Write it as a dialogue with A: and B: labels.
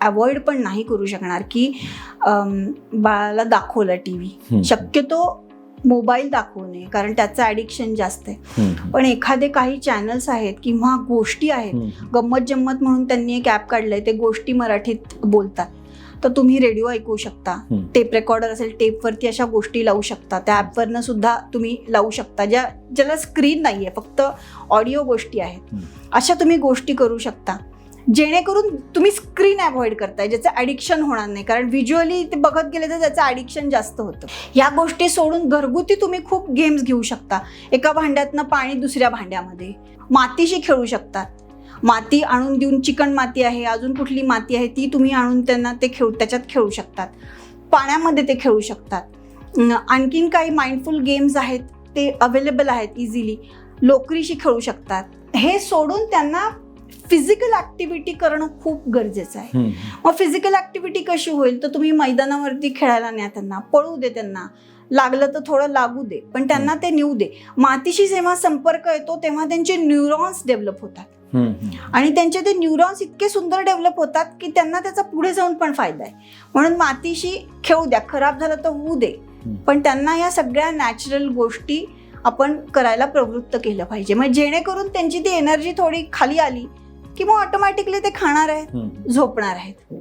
A: Avoid पण नाही करू शकणार की बाळाला दाखवलं TV, शक्यतो मोबाईल दाखवू नये कारण त्याचं ॲडिक्शन जास्त आहे. पण एखादे काही चॅनल्स आहेत किंवा गोष्टी आहेत, गंमत जम्मत म्हणून त्यांनी एक ॲप काढलंय, ते गोष्टी मराठीत बोलतात, तर तुम्ही रेडिओ ऐकू शकता, टेप रेकॉर्डर असेल टेपवरती अशा गोष्टी लावू शकता, त्या ॲपवरनं सुद्धा तुम्ही लावू शकता, ज्याला स्क्रीन नाही आहे, फक्त ऑडिओ गोष्टी आहेत, अशा तुम्ही गोष्टी करू शकता, जेणेकरून तुम्ही स्क्रीन अवॉइड करताय, ज्याचं ॲडिक्शन होणार नाही. कारण व्हिज्युअली ते बघत गेले तर त्याचं ॲडिक्शन जास्त होतं. या गोष्टी सोडून घरगुती तुम्ही खूप गेम्स घेऊ शकता. एका भांड्यातनं पाणी दुसऱ्या भांड्यामध्ये, मातीशी खेळू शकतात, माती आणून देऊन, चिकन माती आहे, अजून कुठली माती आहे ती तुम्ही आणून त्यांना ते त्याच्यात खेळू शकतात, पाण्यामध्ये ते खेळू शकतात. आणखीन काही माइंडफुल गेम्स आहेत ते अवेलेबल आहेत इझिली, लोकरीशी खेळू शकतात. हे सोडून त्यांना फिजिकल ॲक्टिव्हिटी करणं खूप गरजेचं आहे. मग फिजिकल ॲक्टिव्हिटी कशी होईल, तर तुम्ही मैदानावरती खेळायला न्या, त्यांना पळू दे, त्यांना लागलं तर थोडं लागू दे, पण त्यांना ते नेऊ दे. मातीशी जेव्हा संपर्क येतो तेव्हा त्यांचे न्यूरॉन्स डेव्हलप होतात आणि त्यांचे ते न्यूरॉन्स इतके सुंदर डेव्हलप होतात की त्यांना त्याचा पुढे जाऊन पण फायदा आहे. म्हणून मातीशी खेळू द्या, खराब झालं तर होऊ दे, पण त्यांना या सगळ्या नॅचरल गोष्टी आपण करायला प्रवृत्त केलं पाहिजे. मग जेणेकरून त्यांची ती एनर्जी थोडी खाली आली की मग ऑटोमॅटिकली ते खाणार आहेत, झोपणार आहेत.